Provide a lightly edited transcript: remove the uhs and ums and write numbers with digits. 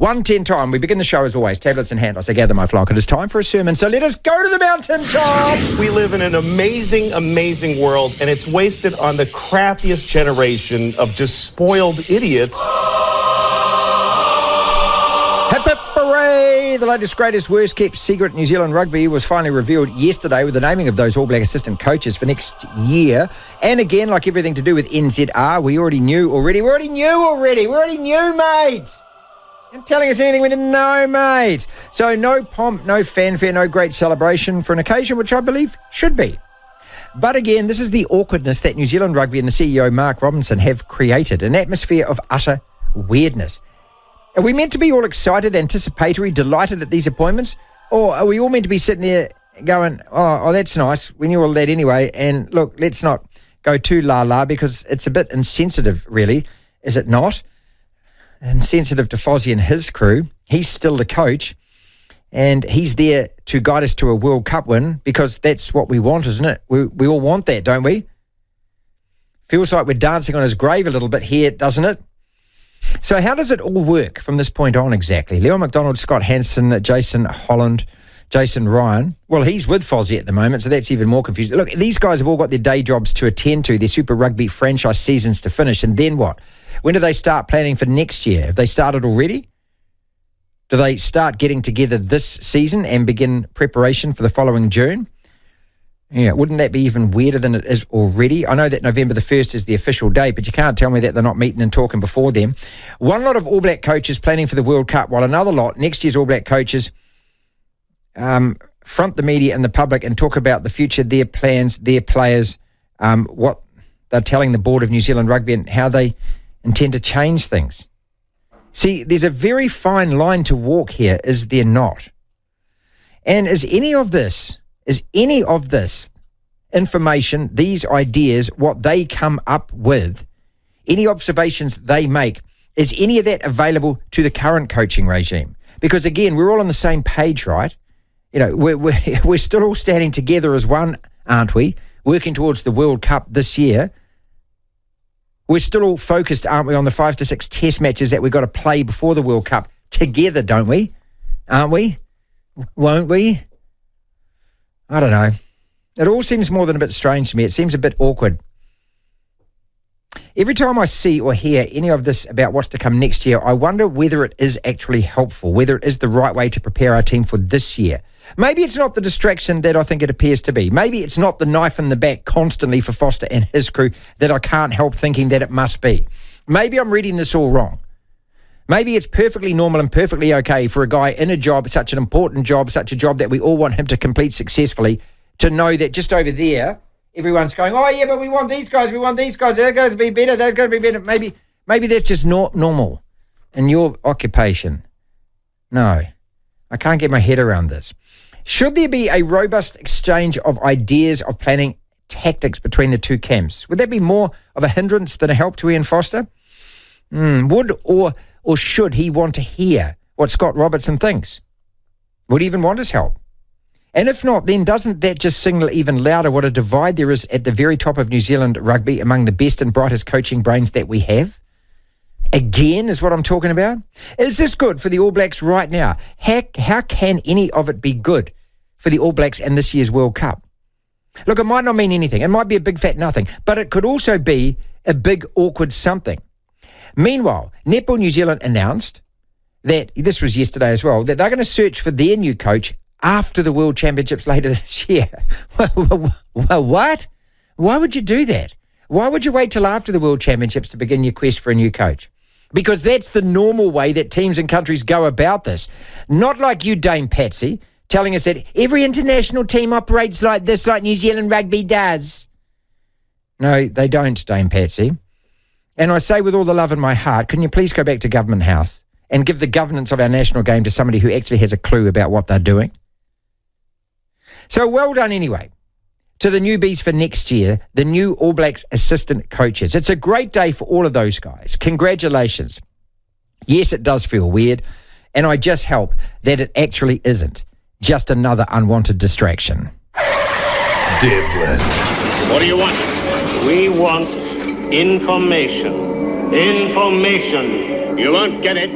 1:10 time. We begin the show as always. Tablets in hand. I say, gather my flock. It is time for a sermon. So let us go to the mountaintop. We live in an amazing, amazing world, and it's wasted on the crappiest generation of just spoiled idiots. Hip hip hooray! The latest, greatest, worst kept secret in New Zealand rugby was finally revealed yesterday with the naming of those All Black assistant coaches for next year. And again, like everything to do with NZR, we already knew, mate! You're telling us anything we didn't know, mate. So no pomp, no fanfare, no great celebration for an occasion which I believe should be. But again, this is the awkwardness that New Zealand Rugby and the CEO, Mark Robinson, have created, an atmosphere of utter weirdness. Are we meant to be all excited, anticipatory, delighted at these appointments? Or are we all meant to be sitting there going, oh, that's nice, we knew all that anyway, and look, let's not go too la-la because it's a bit insensitive, really, is it not? Insensitive to Fozzie and his crew. He's still the coach, and he's there to guide us to a World Cup win because that's what we want, isn't it? We all want that, don't we? Feels like we're dancing on his grave a little bit here, doesn't it? So how does it all work from this point on exactly? Leo McDonald, Scott Hansen, Jason Holland, Jason Ryan. Well, he's with Fozzie at the moment, so that's even more confusing. Look, these guys have all got their day jobs to attend to, their Super Rugby franchise seasons to finish, and then what? When do they start planning for next year? Have they started already? Do they start getting together this season and begin preparation for the following June? Yeah, wouldn't that be even weirder than it is already? I know that November the 1st is the official date, but you can't tell me that they're not meeting and talking before then. One lot of All Black coaches planning for the World Cup, while another lot, next year's All Black coaches, front the media and the public and talk about the future, their plans, their players, what they're telling the board of New Zealand Rugby and how they intend to change things. See, there's a very fine line to walk here, is there not? And is any of this information, these ideas, what they come up with, any observations they make, is any of that available to the current coaching regime? Because again, we're all on the same page, right? You know, we're still all standing together as one, aren't we? Working towards the World Cup this year. We're still all focused, aren't we, on the 5 to 6 test matches that we've got to play before the World Cup together, don't we? Aren't we? Won't we? I don't know. It all seems more than a bit strange to me. It seems a bit awkward. Every time I see or hear any of this about what's to come next year, I wonder whether it is actually helpful, whether it is the right way to prepare our team for this year. Maybe it's not the distraction that I think it appears to be. Maybe it's not the knife in the back constantly for Foster and his crew that I can't help thinking that it must be. Maybe I'm reading this all wrong. Maybe it's perfectly normal and perfectly okay for a guy in a job, such an important job, such a job that we all want him to complete successfully, to know that just over there, everyone's going, oh yeah, but we want these guys, they're going to be better, those going to be better. Maybe that's just not normal in your occupation. No, I can't get my head around this. Should there be a robust exchange of ideas of planning tactics between the two camps? Would that be more of a hindrance than a help to Ian Foster? Would or should he want to hear what Scott Robertson thinks? Would he even want his help? And if not, then doesn't that just signal even louder what a divide there is at the very top of New Zealand rugby among the best and brightest coaching brains that we have? Again, is what I'm talking about. Is this good for the All Blacks right now? How can any of it be good for the All Blacks and this year's World Cup? Look, it might not mean anything. It might be a big fat nothing, but it could also be a big awkward something. Meanwhile, Netball New Zealand announced that, this was yesterday as well, that they're going to search for their new coach after the World Championships later this year. What? Why would you do that? Why would you wait till after the World Championships to begin your quest for a new coach? Because that's the normal way that teams and countries go about this. Not like you, Dame Patsy, telling us that every international team operates like this, like New Zealand rugby does. No, they don't, Dame Patsy. And I say with all the love in my heart, can you please go back to Government House and give the governance of our national game to somebody who actually has a clue about what they're doing? So well done anyway to the newbies for next year, the new All Blacks assistant coaches. It's a great day for all of those guys. Congratulations. Yes, it does feel weird, and I just hope that it actually isn't just another unwanted distraction. Devlin. What do you want? We want information. Information. You won't get it.